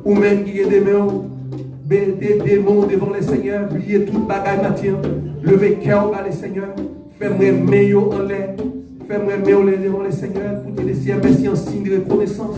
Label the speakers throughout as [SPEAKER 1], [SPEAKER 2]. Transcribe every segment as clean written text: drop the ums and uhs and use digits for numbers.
[SPEAKER 1] Ou même qui est des mains, des démons devant les seigneurs, oubliez tout bagage matin, levez cœur à les seigneurs, fais-moi meilleur en l'air, fais-moi meilleur devant les seigneurs, pour te laisser merci en signe de reconnaissance.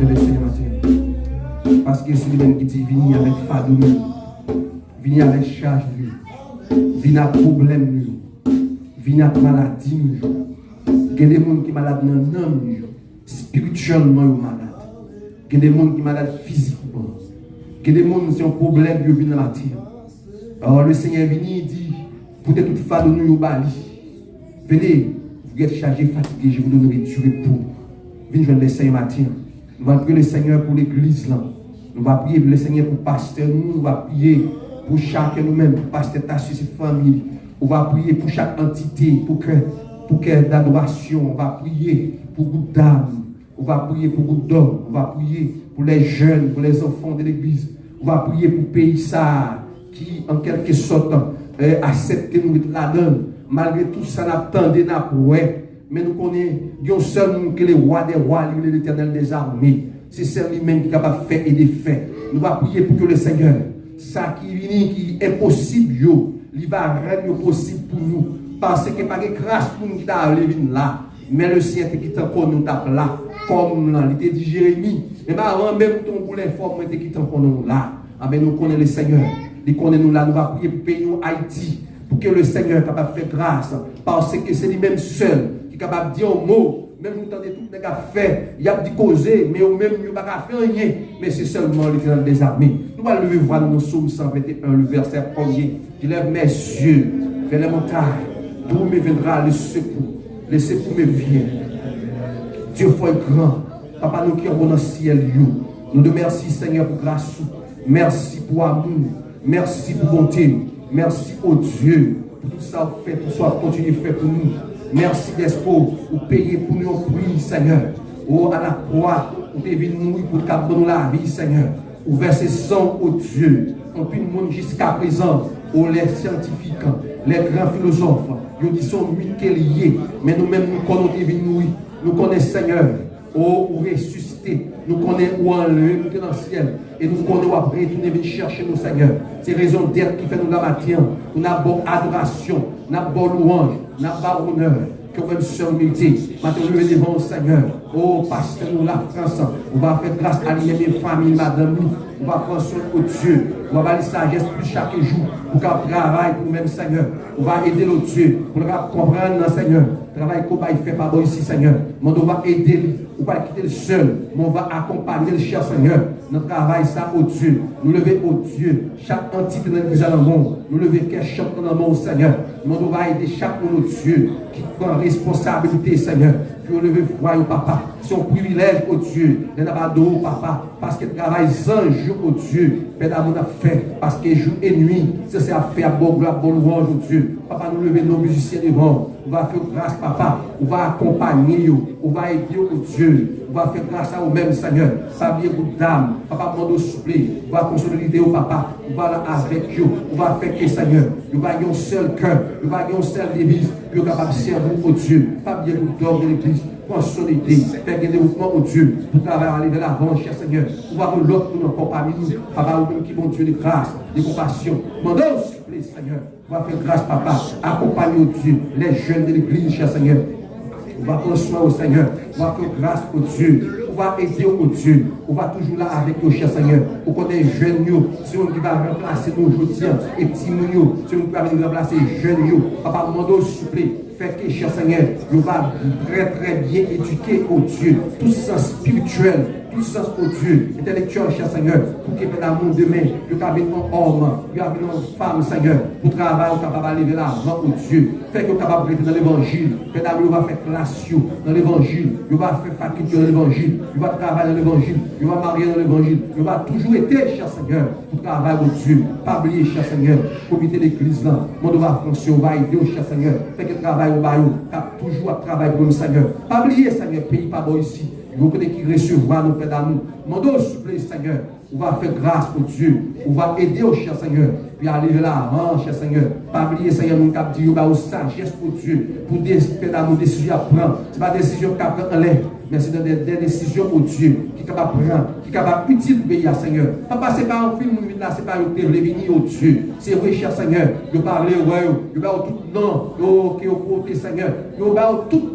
[SPEAKER 1] côté le Seigneur matin. Parce que c'est lui-même qui dit, venez avec fardeau, venez avec charge, venez avec problème, venez avec maladie. Il y a des gens qui sont malades dans l'âme, spirituellement malades. Il y a des gens qui sont malades physiquement. Il y a des gens qui ont des problèmes qui viennent dans la terre. Alors le Seigneur vient et dit, pour toute fardeau, nous bali. Venez, vous êtes chargé, fatigué, je vous donnerai du repos. Venez joindre le Seigneur matin. Nous allons prier le Seigneur pour l'église là. Nous allons prier le Seigneur pour pasteur nous. Nous allons prier pour chacun nous-mêmes, pour pasteur Tassus et famille. On va prier pour chaque entité, pour cœur d'adoration. On va prier pour beaucoup d'âmes. On va prier pour beaucoup d'hommes. On va prier pour les jeunes, pour les enfants de l'église. On va prier pour le pays ça qui, en quelque sorte, accepte que nous là-dedans. Malgré tout ça, nous attendons, mais nous connaissons un seul monde que le roi des rois, l'Éternel des armées. C'est celui-même qui est capable de faire et de faire. Nous allons prier pour que le Seigneur, ça qui vient, qui est impossible, il va rendre possible pour nous. Parce que pas de grâce pour nous qui est là. Mais le Seigneur qui est encore nous là. Comme là, il était dit Jérémie. Et avant même ton boulet fort, il était encore nous là. Mais nous connaissons le Seigneur. Il connaît nous là. Nous allons prier pour le pays Haïti. Pour que le Seigneur est capable de faire grâce. Parce que c'est lui-même seul qui est capable de dire un mot. Même vous entendez tout le monde fait. Il y a dit causer, mais au même il n'y a pas faire rien. Mais c'est seulement l'Éternel des armées. Nous allons lever voir dans Psaume 121, le verset 1er. Je lève mes yeux vers les montagnes. D'où me viendra le secours. Le secours me vient. Dieu foi grand. Papa, nous qui sommes dans le ciel, nous te remercions, Seigneur, pour grâce. Merci pour amour. Merci pour bonté. Merci, oh Dieu, pour tout ça fait, tout ça continue de faire pour nous. Merci d'espoir pour payer pour nous prix, Seigneur. Oh, à la croix, on est venu mourir pour capter nous la vie, Seigneur. Ouvert ses sangs, oh Dieu. On peut nous jusqu'à présent, oh les scientifiques, les grands philosophes, ils disent sont liés, mais nous-mêmes, nous connaissons mourir. Nous connaissons, Seigneur, oh, ressuscité. Nous connaissons où enlever, nous dans le ciel. Et nous connaissons après, nous devons chercher nous, Seigneur. C'est raison d'être qui fait nous la matin. Nous avons bonne adoration, nous avons bonne louange, nous avons bon honneur. Que même seul mérité. Maintenant, nous venons devant le Seigneur. Oh, pasteur, nous la France. On va faire grâce à mes familles, madame. On va prendre soin de Dieu. On va avoir la sagesse plus chaque jour. Pour qu'on travaille pour nous-mêmes, Seigneur. On va aider le Dieu. Pour nous comprendre, Seigneur. Travail qu'on va faire par ici, Seigneur. On va aider lui. On va quitter le seul. Mais on va accompagner le cher Seigneur. Notre travail, ça, au Dieu. Nous lever au Dieu. Chaque entité dans l'église dans le monde. Nous lever quelque chose dans le monde, Seigneur. On va aider chaque monde, Dieu, qui prend responsabilité, Seigneur. Puis on lever foi au Papa. C'est un privilège, au Dieu. De n'avoir Papa. Parce que travail sans jour, au Dieu. Père d'amour a fait. Parce que jour et nuit, c'est à faire bon gloire, bon louange, au Dieu. Papa, nous lever nos musiciens devant. On va faire grâce, Papa. On va accompagner, on va aider, au Dieu. On va faire grâce à vous-même, Seigneur. Ça bien beaucoup d'âme. Papa, demande au souple. On va consolider au Papa. On va là avec vous. On va faire que, Seigneur. On va avoir un seul cœur. On va avoir une seule devise. Puis on va capable de servir au Dieu. Pas bien nous d'or de l'église. Consolider. Faire des développements au Dieu. Pour travailler aller vers l'avant, cher Seigneur. On va voir l'autre pour nous encore parmi nous. Papa, ou même qui bon Dieu de grâce, de compassion. Demandez au souple, Seigneur. On va faire grâce, Papa. Accompagner au Dieu. Les jeunes de l'église, cher Seigneur. On va prendre soin au Seigneur. On va faire grâce au Dieu. On va aider au Dieu. On va toujours là avec nous, cher Seigneur. Pour qu'on ait jeunes, c'est nous qui va remplacer nos aujourd'hui. Et petits nous, c'est nous qui va venir remplacer jeunes. Papa, demande s'il vous plaît. Fait que, cher Seigneur, nous va très très bien éduquer au Dieu. Tout sens spirituel, tout sens au Dieu. Intellectuel, cher Seigneur. Pour qu'il y ait l'amour demain. Pour qu'il y ait un homme, pour qu'il y ait une femme, Seigneur. Pour travailler, on est capable d'aller l'avant au Dieu. Fait qu'on est capable de rester dans l'évangile. Fait d'amour, on va faire classe dans l'évangile. On va faire faculté dans l'évangile. On va travailler dans l'évangile. On va marier dans l'évangile. On va toujours être, cher Seigneur, pour travailler au Dieu. Pas oublier, cher Seigneur, pour éviter l'église là. Mon va franchir, on va aider au cher Seigneur. Fait que travail au baillot, toujours à travailler pour le Seigneur. Pas oublier, Seigneur, pays pas bon ici. Vous connaissez qui recevoir nos pères d'amour. Mandons s'il vous plaît, Seigneur. On va faire grâce au Dieu. On va aider au cher Seigneur. Puis aller là avant, cher Seigneur. Pas oublier, Seigneur, nous avons dit, au sagesse pour Dieu. Pour des pères d'amour, décisions à prendre. Ce n'est pas des décisions qu'on prend en l'air. Mais c'est des décisions au Dieu. Qui est capable de prendre. Qui est capable d'utiliser le pays à Seigneur. Pas c'est pas un film, là, c'est pas un télévision au Dieu. C'est vrai, cher Seigneur. De parler, ouais, de parler tout le nom. Qui est au côté, Seigneur. Yo ba toute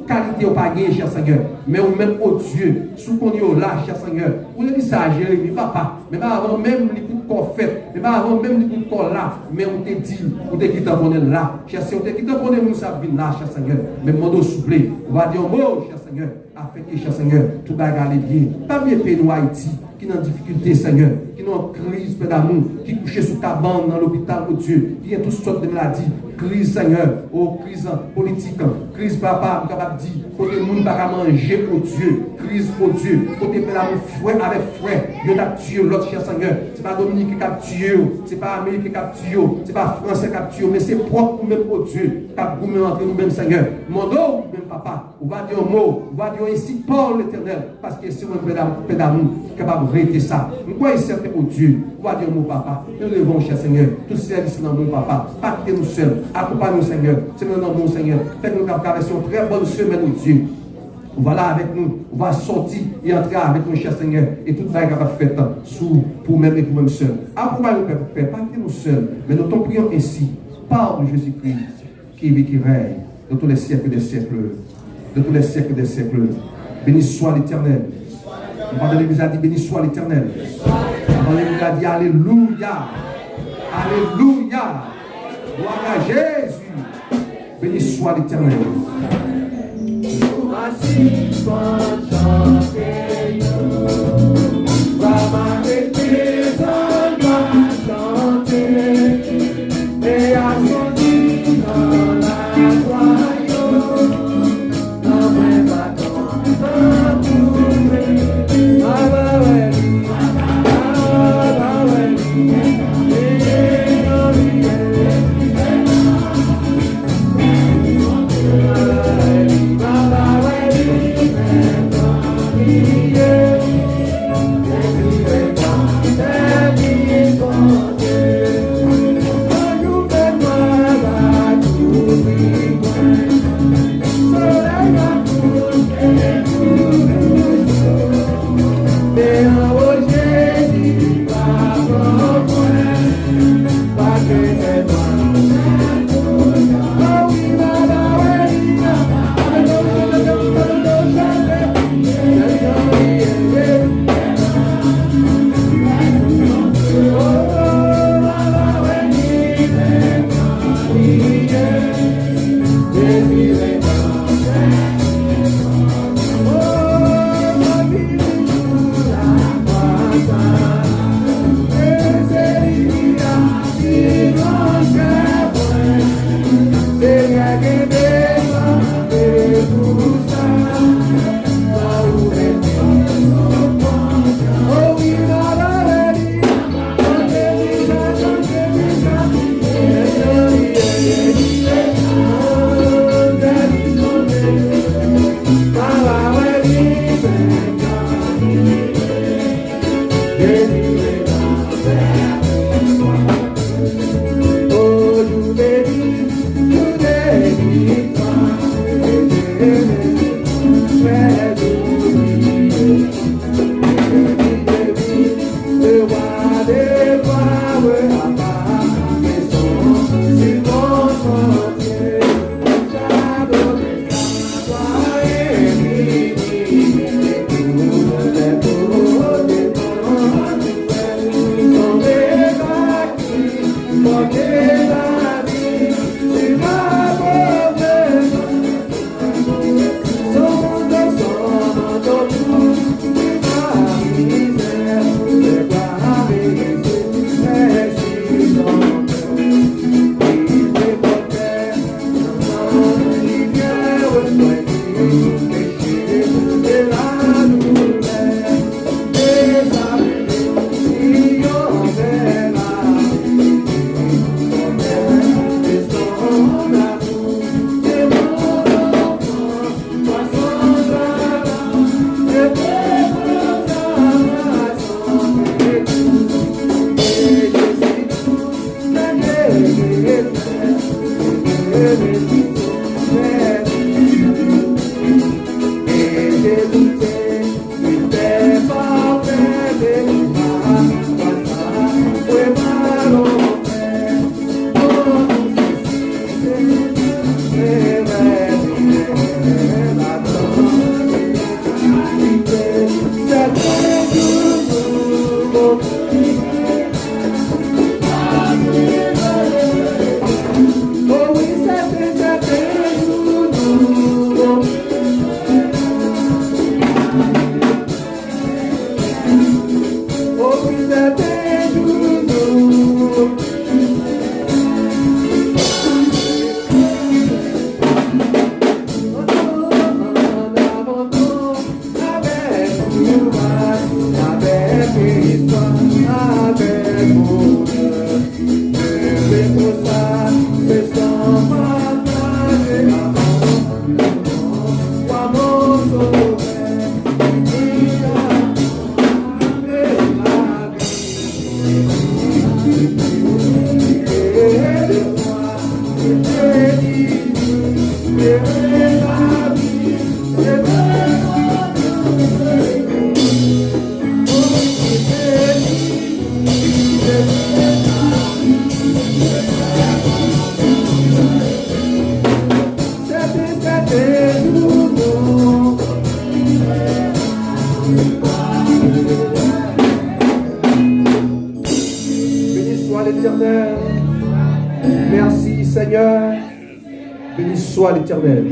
[SPEAKER 1] qualité au pas gagné, cher Seigneur. Mais ou même au Dieu, sous qu'on y là, cher Seigneur. Ou le dit ça, Jérémie, papa. Mais pas avant même les coups qu'on fait, mais pas avant même les coups qu'on là, mais on te dit, on te quitte qu'on est là. Cher Seigneur, on te quitte qu'on est nous ça vient là, cher Seigneur. Mais mon dos soufflé, on va dire un mot, cher Seigneur, afin que, cher Seigneur, tout va aller bien. Pas bien pays nous Haïti, qui est en difficulté, Seigneur, qui est en crise, Père d'amour, qui est couché sous ta bande dans l'hôpital, oh Dieu, qui a toutes sortes de maladies, crise, Seigneur, oh, crise politique, crise, papa, capable de dire, côté le monde va manger, oh Dieu, crise, oh Dieu, côté Père d'amour, frère avec frère, Dieu t'a tué l'autre, cher Seigneur, c'est pas Dominique qui a tué, c'est pas Amérique qui a tué, c'est pas Français qui a tué, mais c'est propre nous-mêmes, oh Dieu, qui a goûté entre nous-mêmes, Seigneur. Mon dos, même papa, on va dire un mot, on va dire ici, Paul l'éternel, parce que c'est un Père d'amour qui est capable de arrêter ça. Nous croyons certain, oh Dieu, on va dire un mot, papa, nous levons, cher Seigneur, tout service dans mon papa, pas quitter nous seuls, accompagne-nous, Seigneur, c'est dans mon Seigneur, faites-nous traverser une très bonne semaine, oh Dieu. Voilà avec nous, on va sortir et entrer avec nous, cher Seigneur, et tout va être fait pour même et pour même seul. Accompagne-nous, Père, pas quitter nous seuls, mais nous t'en prions ainsi, par Jésus-Christ, qui vit, qui règne, de tous les siècles des siècles, de tous les siècles des siècles. Béni soit l'Éternel. Le Père de l'Église a dit, béni soit l'Éternel. Le Père de l'Église a dit, alléluia. Alléluia. Gloire à Jésus. Béni soit l'Éternel. Merci Seigneur. Béni soit l'Éternel.